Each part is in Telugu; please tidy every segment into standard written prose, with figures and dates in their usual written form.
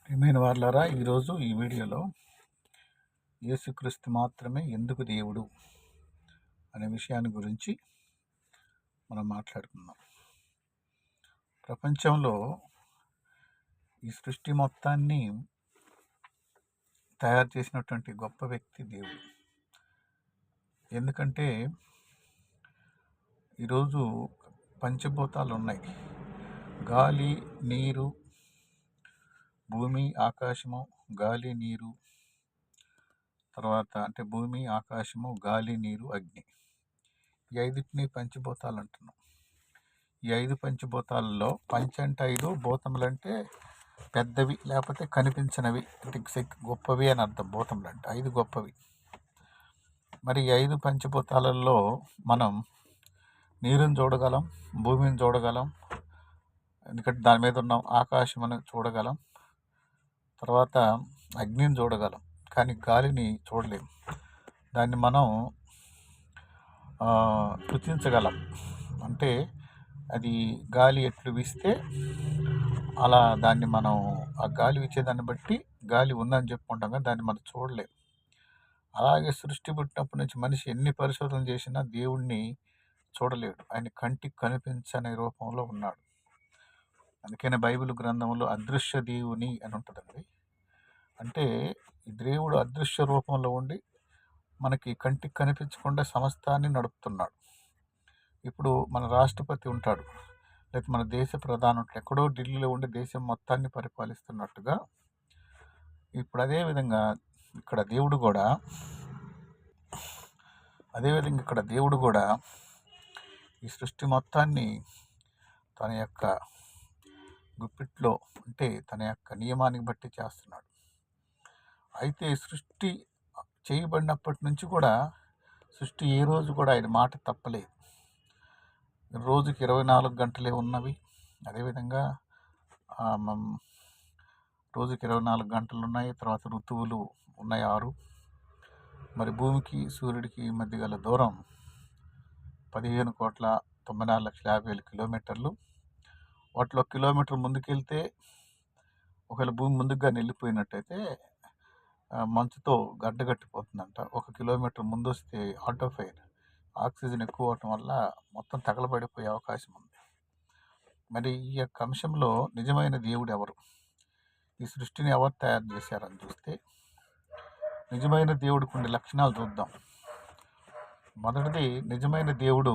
ప్రియమైన వాళ్ళారా, ఈరోజు ఈ వీడియోలో యేసుక్రీస్తు మాత్రమే ఎందుకు దేవుడు అనే విషయాన్ని గురించి మనం మాట్లాడుకుందాం. ప్రపంచంలో ఈ సృష్టి మొత్తాన్ని తయారు చేసినటువంటి గొప్ప వ్యక్తి దేవుడు. ఎందుకంటే ఈరోజు పంచభూతాలు ఉన్నాయి: గాలి, నీరు, భూమి, ఆకాశము. గాలి, నీరు, తర్వాత అంటే భూమి, ఆకాశము, గాలి, నీరు, అగ్ని. ఈ ఐదుటిని పంచభూతాలు అంటున్నాం. ఈ 5 పంచభూతాలలో పంచ అంటే 5, భూతములు అంటే పెద్దవి లేకపోతే కనిపించనివి, అంటే గొప్పవి అని అర్థం. భూతములు అంటే 5 గొప్పవి. మరి ఈ 5 పంచభూతాలలో మనం నీరుని చూడగలం, భూమిని చూడగలం, ఎందుకంటే దాని మీద ఉన్న ఆకాశమును చూడగలం, తర్వాత అగ్నిని చూడగలం, కానీ గాలిని చూడలేము. దాన్ని మనం రుచించగలం. అంటే అది గాలి ఎట్లు వీస్తే అలా దాన్ని మనం ఆ గాలి వీచేదాన్ని బట్టి గాలి ఉందని చెప్పుకుంటాం, కానీ దాన్ని మనం చూడలేం. అలాగే సృష్టి పుట్టినప్పటి నుంచి మనిషి ఎన్ని పరిశోధనలు చేసినా దేవుణ్ణి చూడలేడు. ఆయన కంటికి కనిపించని రూపంలో ఉన్నాడు. అందుకనే బైబిల్ గ్రంథంలో అదృశ్య దేవుని అని ఉంటుందండి. అంటే ఈ దేవుడు అదృశ్య రూపంలో ఉండి మనకి కంటికి కనిపించకుండా సమస్తాన్ని నడుపుతున్నాడు. ఇప్పుడు మన రాష్ట్రపతి ఉంటాడు, లేకపోతే మన దేశ ప్రధాని ఉంటాడు, ఎక్కడో ఢిల్లీలో ఉండి దేశం మొత్తాన్ని పరిపాలిస్తున్నట్టుగా ఇప్పుడు అదేవిధంగా ఇక్కడ దేవుడు కూడా ఈ సృష్టి మొత్తాన్ని తన యొక్క గుప్పిట్లో, అంటే తన యొక్క నియమానికి బట్టి చేస్తున్నాడు. అయితే సృష్టి చేయబడినప్పటి నుంచి కూడా సృష్టి ఏ రోజు కూడా ఆయన మాట తప్పలేదు. రోజుకి 24 గంటలే ఉన్నవి. అదేవిధంగా రోజుకి 24 గంటలు ఉన్నాయి. తర్వాత ఋతువులు ఉన్నాయి 6. మరి భూమికి సూర్యుడికి మధ్య గల దూరం 15,94,50,000 కిలోమీటర్లు. వాటిలో కిలోమీటర్ ముందుకెళ్తే, ఒకవేళ భూమి ముందుగా వెళ్ళిపోయినట్టయితే మంచుతో గడ్డగట్టిపోతుందంట. 1 కిలోమీటర్ ముందు వస్తే ఆటోఫైర్, ఆక్సిజన్ ఎక్కువ అవటం వల్ల మొత్తం తగలబడిపోయే అవకాశం ఉంది. మరి ఈ యొక్క అంశంలో నిజమైన దేవుడు ఎవరు, ఈ సృష్టిని ఎవరు తయారు చేశారని చూస్తే నిజమైన దేవుడికి ఉండే లక్షణాలు చూద్దాం. మొదటిది, నిజమైన దేవుడు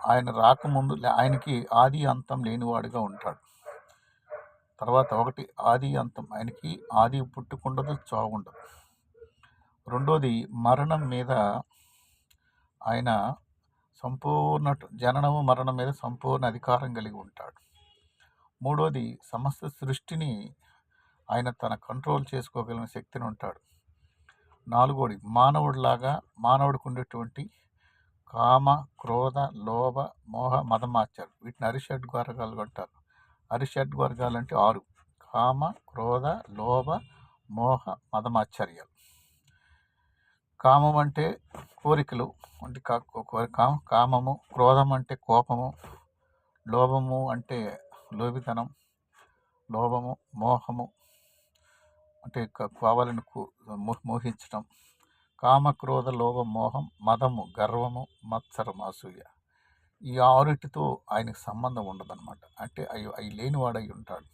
ఆయన రాకముందు ఆయనకి ఆది అంతం లేనివాడుగా ఉంటాడు. తర్వాత ఒకటి, ఆది అంతం, ఆయనకి ఆది పుట్టుకుండదు, చావు ఉండదు. రెండోది, మరణం మీద ఆయన జననము మరణం మీద సంపూర్ణ అధికారం కలిగి ఉంటాడు. మూడోది, సమస్త సృష్టిని ఆయన తన కంట్రోల్ చేసుకోగలిగిన శక్తిని ఉంటాడు. నాలుగోది, మానవుడికి ఉండేటువంటి కామ, క్రోధ, లోభ, మోహ, మదమాత్సర్యాలు, వీటిని అరిషడ్ వర్గాలు అంటారు. అరిషడ్ వర్గాలు అంటే 6: కామ, క్రోధ, లోభ, మోహ, మదమాత్సర్యాలు. కామం అంటే కోరికలు, అంటే కామము. క్రోధం అంటే కోపము. లోభము అంటే లోభితనం, లోభము. మోహము అంటే కావాలని మోహించటం. కామ, క్రోధ, లోభ, మోహం. మదము, గర్వము. మత్సరం, అసూయ. ఈ 6టితో ఆయనకి సంబంధం ఉండదన్నమాట. అంటే అవి లేనివాడై ఉంటాడు.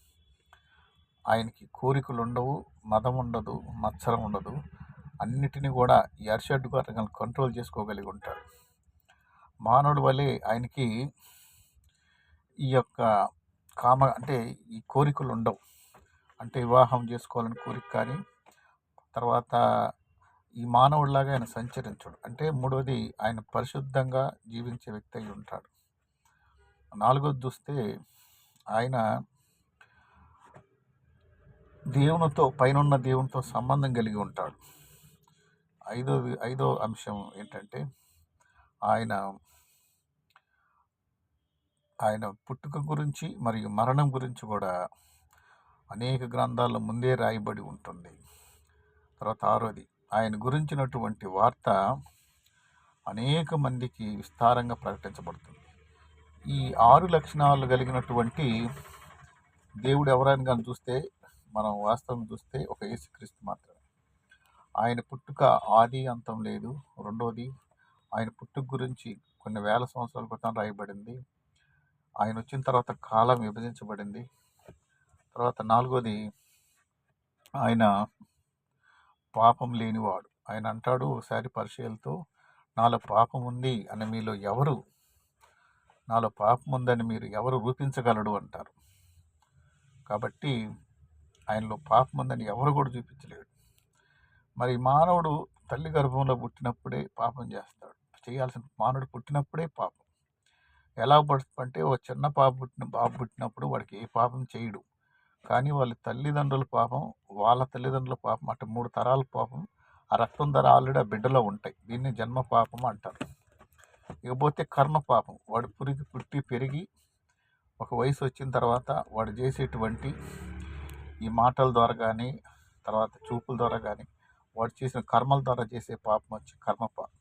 ఆయనకి కోరికలు ఉండవు, మదం ఉండదు, మత్సరం ఉండదు. అన్నిటినీ కూడా ఈ అరిషడ్ వర్గాలను కంట్రోల్ చేసుకోగలిగి ఉంటాడు. మానవుడి వలె ఆయనకి ఈ యొక్క అంటే ఈ కోరికలు ఉండవు. అంటే వివాహం చేసుకోవాలని కోరిక కానీ, తర్వాత ఈ మానవుడిలాగా ఆయన సంచరించడు. అంటే మూడోది, ఆయన పరిశుద్ధంగా జీవించే వ్యక్తి అయి ఉంటాడు. నాలుగోది చూస్తే, ఆయన పైనున్న దేవునితో సంబంధం కలిగి ఉంటాడు. ఐదో అంశం ఏంటంటే, ఆయన పుట్టుక గురించి మరియు మరణం గురించి కూడా అనేక గ్రంథాల్లో ముందే రాయబడి ఉంటుంది. తర్వాత ఆరోది, ఆయన గురించినటువంటి వార్త అనేక మందికి విస్తారంగా ప్రకటించబడుతుంది. ఈ 6 లక్షణాలు కలిగినటువంటి దేవుడు ఎవరైనా కానీ చూస్తే, మనం వాస్తవం చూస్తే ఒక యేసుక్రీస్తు మాత్రమే. ఆయన పుట్టుక ఆది అంతం లేదు. రెండోది, ఆయన పుట్టుక గురించి కొన్ని వేల సంవత్సరాల క్రితం రాయబడింది. ఆయన వచ్చిన తర్వాత కాలం విభజించబడింది. తర్వాత నాలుగోది, ఆయన పాపం లేనివాడు. ఆయన అంటాడు ఒకసారి పరిచయులతో, నాలో పాపం ఉంది అని మీలో ఎవరు, నాలో పాపం ఉందని మీరు ఎవరు రూపించగలడు అంటారు. కాబట్టి ఆయనలో పాపం ఉందని ఎవరు కూడా చూపించలేడు. మరి మానవుడు తల్లి గర్భంలో పుట్టినప్పుడే పాపం చేస్తాడు. చేయాల్సిన మానవుడు పుట్టినప్పుడే పాపం. ఎలా అంటే ఒక చిన్న బాబు పుట్టినప్పుడు వాడికి ఏ పాపం చేయడు. కానీ వాళ్ళ తల్లిదండ్రుల పాపం, వాళ్ళ తల్లిదండ్రుల పాపం, అటు 3 తరాల పాపం ఆ రక్తం ధర ఆల్రెడీ ఆ బిడ్డలో ఉంటాయి. దీన్ని జన్మ పాపం అంటారు. ఇకపోతే కర్మ పాపం. వాడు పుట్టి పెరిగి ఒక వయసు వచ్చిన తర్వాత వాడు చేసేటువంటి ఈ మాటల ద్వారా కానీ, తర్వాత చూపుల ద్వారా కానీ, వాడు చేసిన కర్మల ద్వారా చేసే పాపం వచ్చి కర్మ పాపం.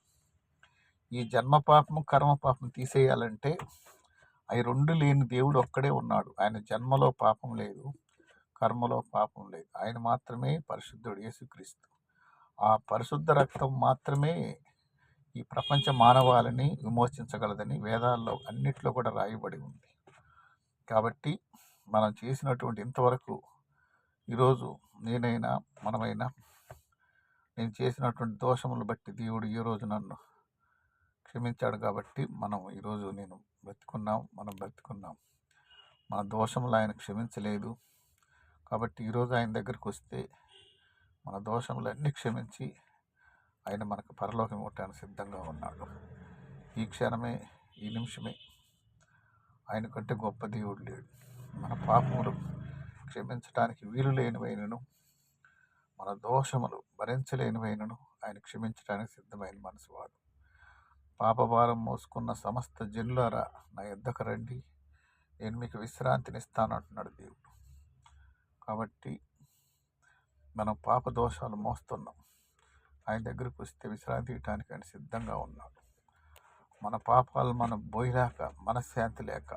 ఈ జన్మ పాపము కర్మ పాపం తీసేయాలంటే అవి రెండు లేని దేవుడు ఒక్కడే ఉన్నాడు. ఆయన జన్మలో పాపం లేదు, కర్మలో పాపం లేదు. ఆయన మాత్రమే పరిశుద్ధుడు, యేసుక్రీస్తు. ఆ పరిశుద్ధ రక్తం మాత్రమే ఈ ప్రపంచ మానవాళిని విమోచించగలదని వేదాల్లో అన్నిట్లో కూడా రాయబడి ఉంది. కాబట్టి మనం చేసినటువంటి ఇంతవరకు ఈరోజు నేనైనా మనమైనా నేను చేసినటువంటి దోషములు బట్టి దేవుడు ఈరోజు నన్ను క్షమించాడు. కాబట్టి మనం ఈరోజు మనం బ్రతుకున్నాం. మన దోషములు ఆయన క్షమించలేదు. కాబట్టి ఈరోజు ఆయన దగ్గరికి వస్తే మన దోషములన్నీ క్షమించి ఆయన మనకు పరలోకం ఇవ్వటానికి సిద్ధంగా ఉన్నాడు. ఈ క్షణమే, ఈ నిమిషమే ఆయన కంటే గొప్ప దేవుడు లేడు. మన పాపములు క్షమించడానికి వీలు లేనివైనను, మన దోషములు భరించలేనివైనను ఆయన క్షమించడానికి సిద్ధమైన మనసువాడు. పాపభారం మోసుకున్న సమస్త జనులారా నా యొద్దకు రండి, నేను మీకు విశ్రాంతినిస్తాను అంటున్నాడు దేవుడు. కాబట్టి మనం పాప దోషాలు మోస్తున్నాం. ఆయన దగ్గరికి వస్తే విశ్రాంతి ఇవ్వటానికి ఆయన సిద్ధంగా ఉన్నాడు. మన పాపాలు మనం పోయినాక మనశ్శాంతి లేక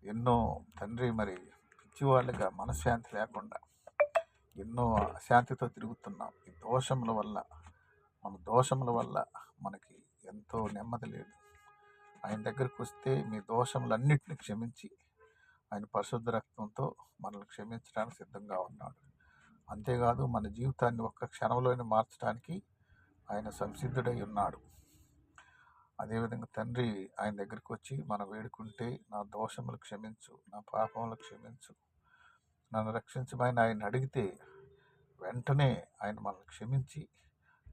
ఎన్నో మరి పిచ్చివాళ్ళుగా మనశ్శాంతి లేకుండా ఎన్నో అశాంతితో తిరుగుతున్నాం. ఈ దోషముల వల్ల, మన దోషముల వల్ల మనకి ఎంతో నెమ్మది లేదు. ఆయన దగ్గరికి వస్తే మీ దోషములన్నింటినీ క్షమించి ఆయన పరిశుద్ధ రక్తంతో మనల్ని క్షమించడానికి సిద్ధంగా ఉన్నాడు. అంతేకాదు మన జీవితాన్ని ఒక్క క్షణంలోనే మార్చడానికి ఆయన సంసిద్ధుడై ఉన్నాడు. అదేవిధంగా తండ్రి ఆయన దగ్గరికి వచ్చి మనం వేడుకుంటే, నా దోషములు క్షమించు, నా పాపములు క్షమించు, నన్ను రక్షించమని ఆయన అడిగితే వెంటనే ఆయన మనల్ని క్షమించి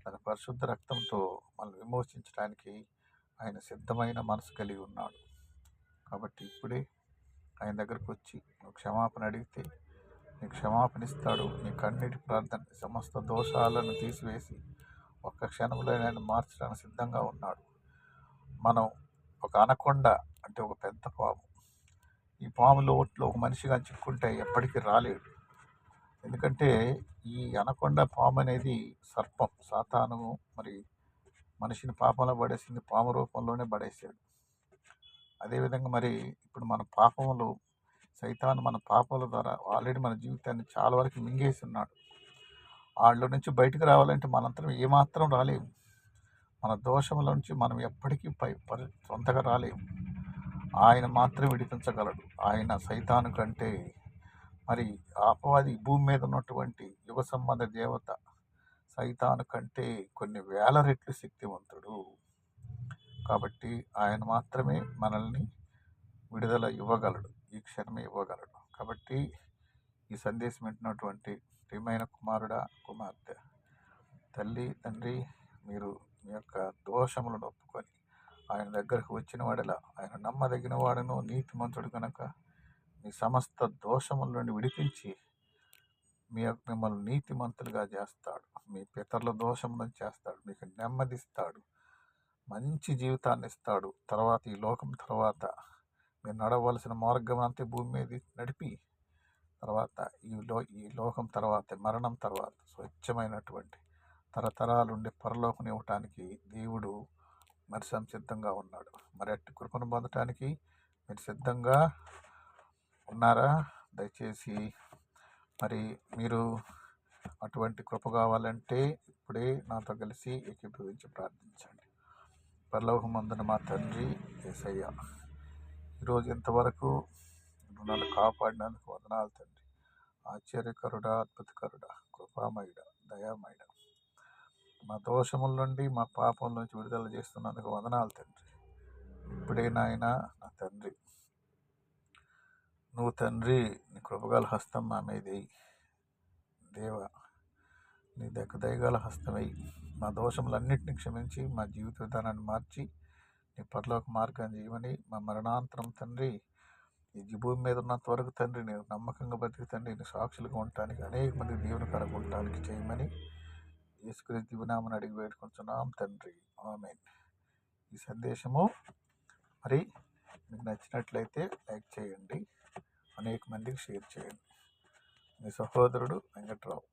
తన పరిశుద్ధ రక్తంతో మనల్ని విమోచించడానికి ఆయన సిద్ధమైన మనసు కలిగి ఉన్నాడు. కాబట్టి ఇప్పుడే ఆయన దగ్గరకు వచ్చి నువ్వు క్షమాపణ అడిగితే నీకు క్షమాపణ ఇస్తాడు. నీ కన్నీటి ప్రార్థన సమస్త దోషాలను తీసివేసి ఒక్క క్షణంలో ఆయన మార్చడానికి సిద్ధంగా ఉన్నాడు. మనం ఒక అనకొండ అంటే ఒక పెద్ద పాము, ఈ పాములో ఒట్లో ఒక మనిషిగా చిక్కుంటే ఎప్పటికీ రాలేడు. ఎందుకంటే ఈ అనకొండ పాము అనేది సర్పం, సాతాను మరి మనిషిని పాపంలో పడేసింది, పాము రూపంలోనే పడేసాడు. అదేవిధంగా మరి ఇప్పుడు మన పాపములు, సైతాను మన పాపముల ద్వారా ఆల్రెడీ మన జీవితాన్ని చాలా వరకు మింగేసి ఉన్నాడు. వాళ్ళ నుంచి బయటకు రావాలంటే మనంతరం ఏమాత్రం రాలేము. మన దోషముల నుంచి మనం ఎప్పటికీ సొంతగా రాలేము. ఆయన మాత్రం విడిపించగలడు. ఆయన సైతాను కంటే మరి అపవాది భూమి మీద ఉన్నటువంటి యుగ సంబంధ దేవత సైతాను కంటే కొన్ని వేల రెట్లు శక్తివంతుడు. కాబట్టి ఆయన మాత్రమే మనల్ని విడుదల ఇవ్వగలడు, ఈ క్షణమే ఇవ్వగలడు. కాబట్టి ఈ సందేశం వింటున్నటువంటి ప్రియమైన కుమారుడా, కుమార్తె, తల్లి, తండ్రి, మీరు మీ యొక్క దోషములను ఒప్పుకొని ఆయన దగ్గరకు వచ్చిన వాడిలా ఆయన నమ్మదగిన వాడును నీతిమంతుడు కనుక మీ సమస్త దోషముల నుండి విడిపించి మిమ్మల్ని నీతిమంతులుగా చేస్తాడు. మీ పితరుల దోషములను చేస్తాడు, మీకు నెమ్మదిస్తాడు, మంచి జీవితాన్ని ఇస్తాడు. తర్వాత ఈ లోకం తర్వాత మీరు నడవలసిన మార్గం అంతే భూమి మీద నడిపి తర్వాత ఈ లోకం తర్వాత, మరణం తర్వాత స్వచ్ఛమైనటువంటి తరతరాలుండే పరలోకం ఇవ్వటానికి దేవుడు మరి సంసిద్ధంగా ఉన్నాడు. మరి అట్టి కృపను పొందటానికి మీరు సిద్ధంగా ఉన్నారా? దయచేసి మరి మీరు అటువంటి కృప కావాలంటే ఇప్పుడే నాతో కలిసి ఏకీభవించి ప్రార్థించండి. పరలోకమందున మా తండ్రి యేసయ్య, ఈరోజు ఇంతవరకు నువ్వు నన్ను కాపాడినందుకు వందనాలు తండ్రి. ఆశ్చర్యకరుడా, అద్భుతకరుడా, కృపామయుడా, దయామయుడా, మా దోషముల నుండి మా పాపం నుంచి విడుదల చేస్తున్నందుకు వందనాలు తండ్రి. ఇప్పుడే నాయన నా తండ్రి, నువ్వు తండ్రి నీ కృపగల హస్తం మా మీద దేవ, నీ దయగల హస్తమై మా దోషములన్నింటినీ క్షమించి మా జీవిత విధానాన్ని మార్చి నీ పరలోక మార్గాన్ని చేయమని, మా మరణాంతరం తండ్రి ఈ భూమి మీద ఉన్నంత వరకు తండ్రి నేను నమ్మకంగా బతికి తండ్రి నీ సాక్షులుగా ఉండటానికి, అనేక మంది దేవునికరంగా ఉండటానికి చేయమని యేసుక్రీస్తు దివ్యనామమున అడిగి వేడుకుంటున్నాం తండ్రి. ఆమేన్. ఈ సందేశము మరి మీకు నచ్చినట్లయితే లైక్ చేయండి, అనేక మందికి షేర్ చేయండి. మీ సహోదరుడు వెంకట్రావు.